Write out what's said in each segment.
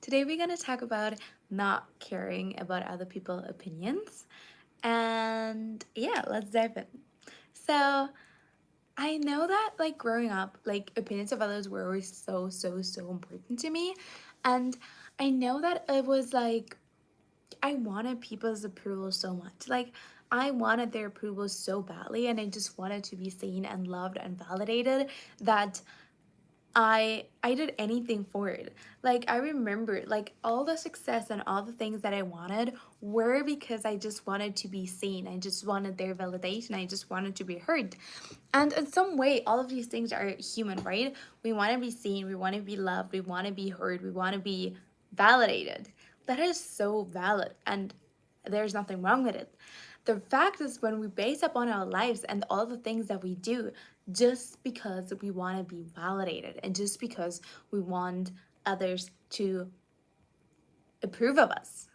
Today we're going to talk about not caring about other people's opinions. And yeah, let's dive in. So, I know that like growing up, like opinions of others were always so important to me. And I know that it was like I wanted people's approval so much. Like I wanted their approval so badly and I just wanted to be seen and loved and validated that I did anything for it. Like I remember like all the success and all the things that I wanted were because I just wanted to be seen. I just wanted their validation. I just wanted to be heard. And in some way all of these things are human, right? We want to be seen, we want to be loved, we want to be heard, we want to be validated. That is so valid and there's nothing wrong with it. The fact is when we base upon our lives and all the things that we do just because we want to be validated and just because we want others to approve of us,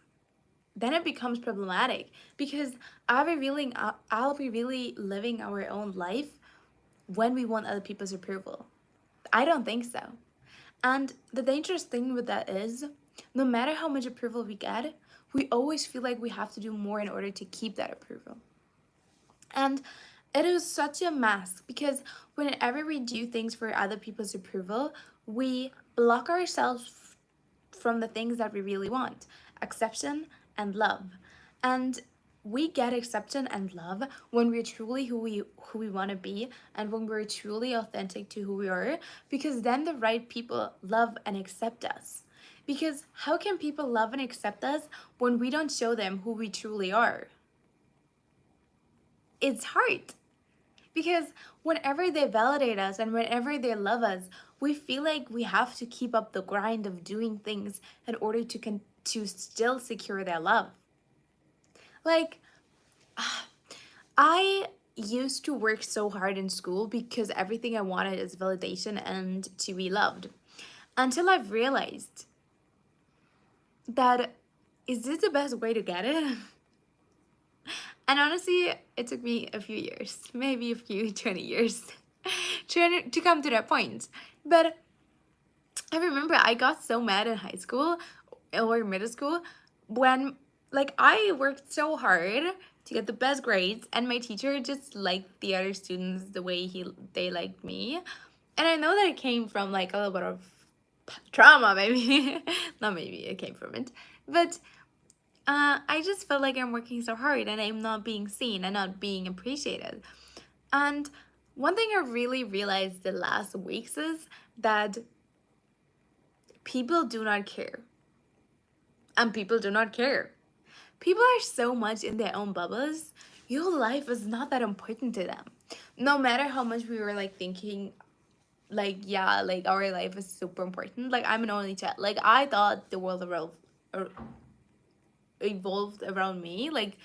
then it becomes problematic because are we really living our own life when we want other people's approval? I don't think so. And the dangerous thing with that is no matter how much approval we get, we always feel like we have to do more in order to keep that approval. And it is such a mess because whenever we do things for other people's approval, we block ourselves from the things that we really want: acceptance and love. And we get acceptance and love when we're truly who we want to be and when we're truly authentic to who we are, because then the right people love and accept us. Because how can people love and accept us when we don't show them who we truly are? It's hard. Because whenever they validate us and whenever they love us, we feel like we have to keep up the grind of doing things in order to still secure their love. Like I used to work so hard in school because everything I wanted is validation and to be loved. Until I've realized that is this the best way to get it? And honestly, it took me a few years, maybe a few 20 years to come to that point. But I remember I got so mad in high school or middle school when like I worked so hard to get the best grades and my teacher just liked the other students the way they liked me. And I know that it came from like a little bit of trauma, maybe. Not maybe it came from it. But I just felt like I'm working so hard and I'm not being seen and not being appreciated. And one thing I really realized the last weeks is that people do not care. And people do not care. People are so much in their own bubbles. Your life is not that important to them. No matter how much we were like thinking, like, yeah, like our life is super important. Like, I'm an only child. Like, I thought the world evolved around me. Like,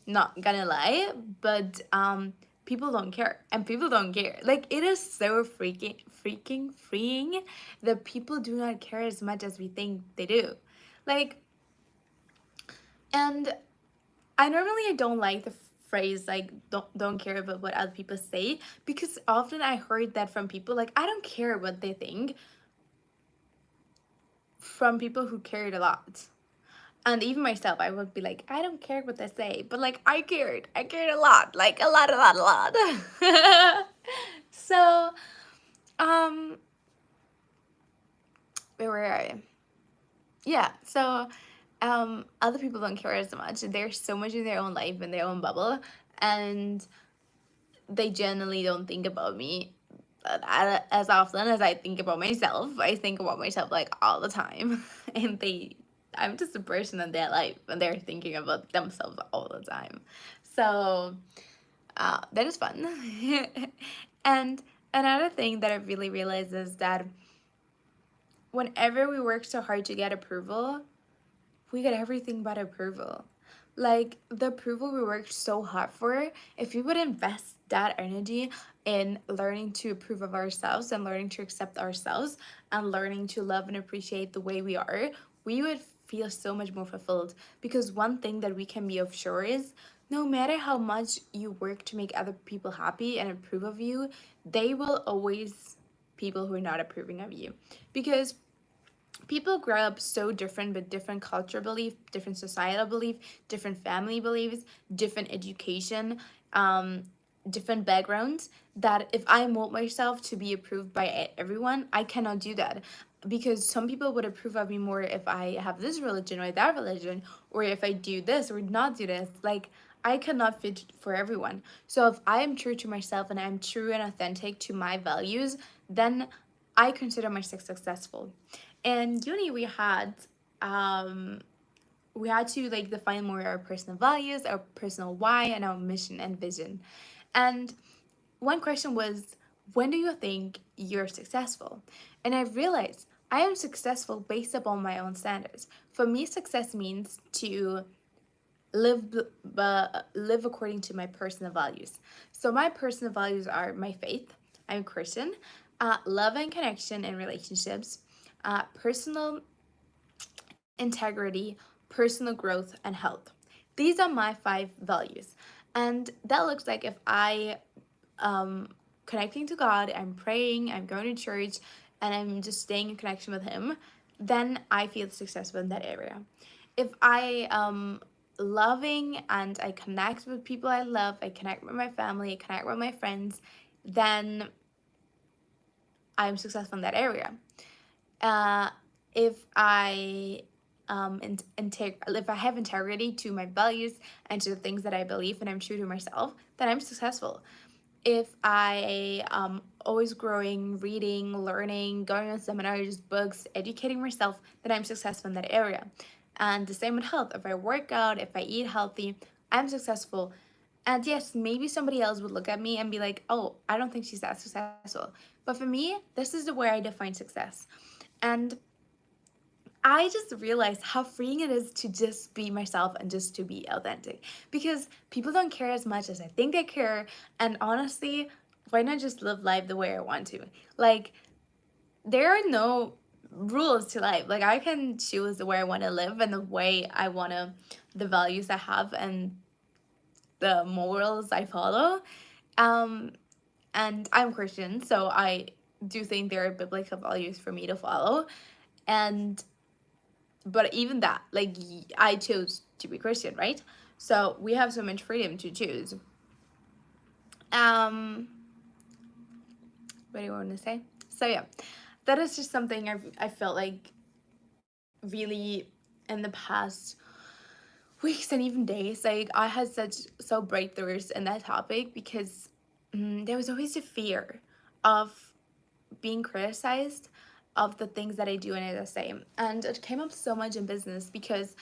not gonna lie, but people don't care and people don't care. Like it is so freaking freeing that people do not care as much as we think they do. Like, and I don't like the phrase like don't care about what other people say, because often I heard that from people like I don't care what they think, from people who cared a lot. And even myself, I would be like, I don't care what they say, but like I cared a lot, like a lot. So, um, where were I? Yeah, so, other people don't care as much. They're so much in their own life, in their own bubble, and they generally don't think about me as often as I think about myself. I think about myself like all the time, and I'm just a person in their life, and they're thinking about themselves all the time. So that is fun. And another thing that I really realized is that whenever we work so hard to get approval, we get everything but approval. Like the approval we worked so hard for, if we would invest that energy in learning to approve of ourselves and learning to accept ourselves and learning to love and appreciate the way we are, we would feel so much more fulfilled. Because one thing that we can be of sure is no matter how much you work to make other people happy and approve of you, they will always people who are not approving of you. Because people grow up so different with different culture belief, different societal belief, different family beliefs, different education, um, different backgrounds, that if I mold myself to be approved by everyone, I cannot do that. Because some people would approve of me more if I have this religion or that religion, or if I do this or not do this. Like, I cannot fit for everyone. So if I am true to myself and I'm true and authentic to my values, then I consider myself successful. In uni, um, we had to like define more our personal values, our personal why, and our mission and vision. And one question was, when do you think you're successful? And I realized I am successful based upon my own standards. For me, success means to live according to my personal values. So my personal values are my faith. I'm Christian. Love and connection in relationships, personal integrity, personal growth, and health. These are my 5 values. And that looks like if I connecting to God, I'm praying, I'm going to church, and I'm just staying in connection with Him, then I feel successful in that area. If I loving and I connect with people I love, I connect with my family, I connect with my friends, then I'm successful in that area. Uh, if I if I have integrity to my values and to the things that I believe and I'm true to myself, then I'm successful. If I always growing, reading, learning, going on seminars, books, educating myself, then I'm successful in that area. And the same with health. If I work out, if I eat healthy, I'm successful. And yes, maybe somebody else would look at me and be like, oh, I don't think she's that successful. But for me, this is the way I define success. And I just realized how freeing it is to just be myself and just to be authentic, because people don't care as much as I think they care. And honestly, why not just live life the way I want to? Like, there are no rules to life. Like, I can choose the way I want to live and the way I want to, the values I have and the morals I follow. Um, and I'm Christian, so I do think there are biblical values for me to follow. And but even that, like, I chose to be Christian, right? So we have so much freedom to choose. um what do you want to say? So yeah, that is just something I felt like really in the past weeks and even days, like I had so breakthroughs in that topic, because there was always a fear of being criticized of the things that I do and I say. And it came up so much in business, because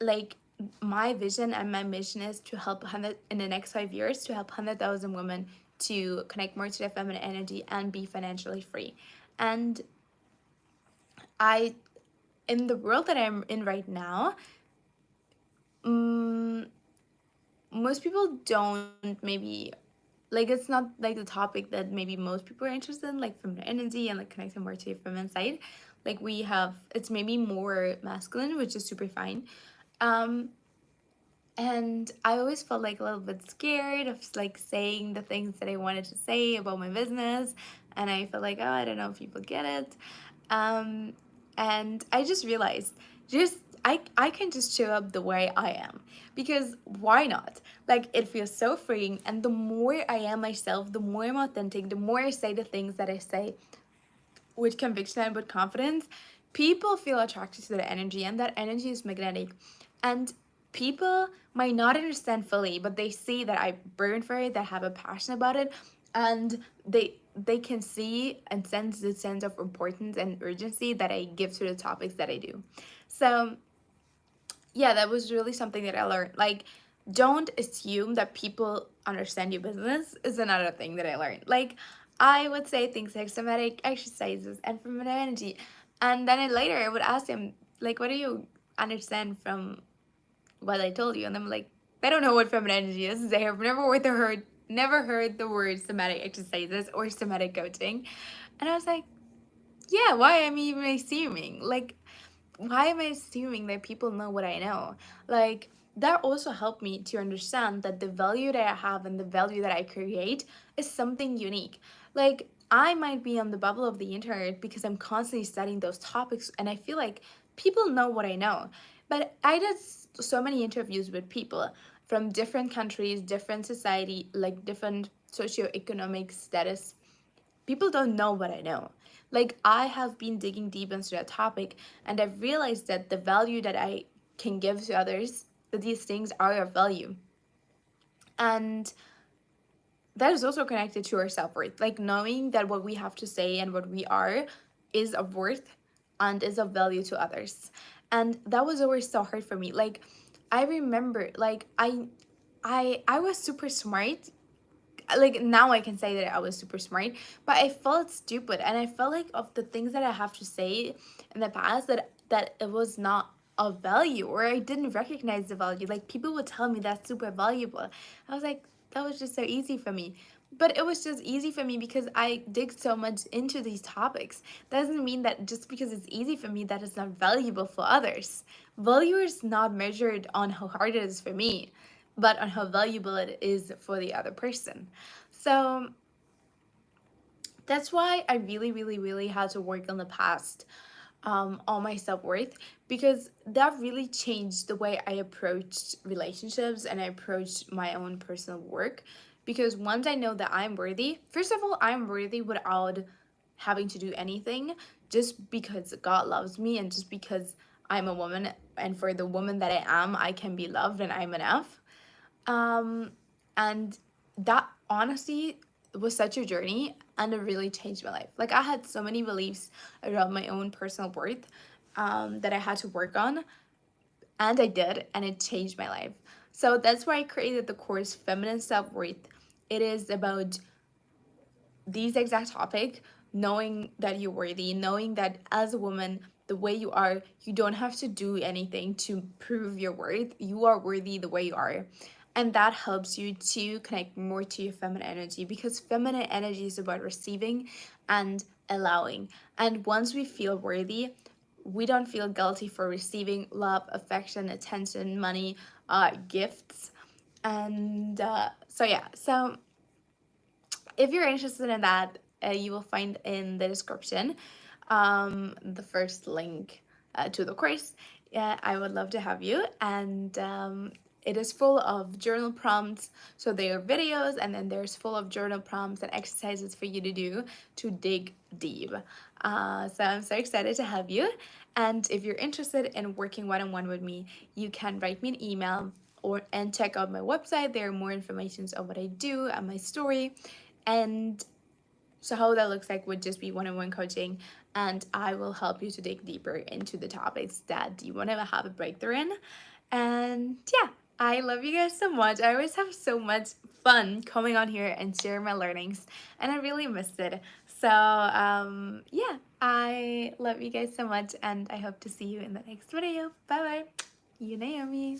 like my vision and my mission is to help 100 in the next 5 years, to help 100,000 women to connect more to their feminine energy and be financially free. And I, in the world that I'm in right now, um, most people don't maybe, like, it's not like the topic that maybe most people are interested in, like feminine energy and like connecting more to your feminine side. Like, we have, it's maybe more masculine, which is super fine. um And I always felt like a little bit scared of like saying the things that I wanted to say about my business. And I felt like, oh, I don't know if people get it. Um, and I just realized, I can just show up the way I am, because why not? Like, it feels so freeing, and the more I am myself, the more I'm authentic, the more I say the things that I say with conviction and with confidence, people feel attracted to that energy, and that energy is magnetic. And people might not understand fully, but they see that I burn for it, that I have a passion about it, and they can see and sense the sense of importance and urgency that I give to the topics that I do. So yeah, that was really something that I learned. Like, don't assume that people understand your business is another thing that I learned. Like, I would say things like somatic exercises and feminine energy, and then later I would ask them, like, what do you understand from what I told you? And I'm like, they don't know what feminine energy is. They have never heard the word somatic exercises or somatic coaching. And I was like, yeah, why am I even assuming? Like, why am I assuming that people know what I know? Like, that also helped me to understand that the value that I have and the value that I create is something unique. Like, I might be on the bubble of the internet because I'm constantly studying those topics, and I feel like people know what I know. But I did so many interviews with people from different countries, different society, like different socioeconomic status. People don't know what I know. Like, I have been digging deep into that topic, and I've realized that the value that I can give to others, that these things are of value. And that is also connected to our self-worth, like knowing that what we have to say and what we are is of worth and is of value to others. And that was always so hard for me. Like, I remember, like, I was super smart. Like, now I can say that I was super smart, but I felt stupid, and I felt like of the things that I have to say in the past, that it was not of value, or I didn't recognize the value. Like, people would tell me that's super valuable. I was like, that was just so easy for me. But it was just easy for me because I dig so much into these topics. That doesn't mean that just because it's easy for me that it's not valuable for others. Value is not measured on how hard it is for me, but on how valuable it is for the other person. So that's why I really, really, really had to work on the past, on my self-worth, because that really changed the way I approached relationships and I approached my own personal work. Because once I know that I'm worthy, first of all, I'm worthy without having to do anything, just because God loves me and just because I'm a woman, and for the woman that I am, I can be loved and I'm enough. um, and that honestly was such a journey, and it really changed my life. Like, I had so many beliefs around my own personal worth, that I had to work on, and I did, and it changed my life. So that's why I created the course Feminine Self Worth. It is about these exact topic, knowing that you're worthy, knowing that as a woman, the way you are, you don't have to do anything to prove your worth. You are worthy the way you are. And that helps you to connect more to your feminine energy, because feminine energy is about receiving and allowing. And once we feel worthy, we don't feel guilty for receiving love, affection, attention, money, gifts. And so if you're interested in that, you will find in the description, the first link to the course. I would love to have you. And it is full of journal prompts. So there are videos, and then there's full of journal prompts and exercises for you to do to dig deep. So I'm so excited to have you. And if you're interested in working one-on-one with me, you can write me an email and check out my website. There are more information on what I do and my story. And so how that looks like would just be one-on-one coaching, and I will help you to dig deeper into the topics that you want to have a breakthrough in. And yeah, I love you guys so much. I always have so much fun coming on here and sharing my learnings, and I really missed it. So yeah, I love you guys so much, and I hope to see you in the next video. Bye bye. You Naomi.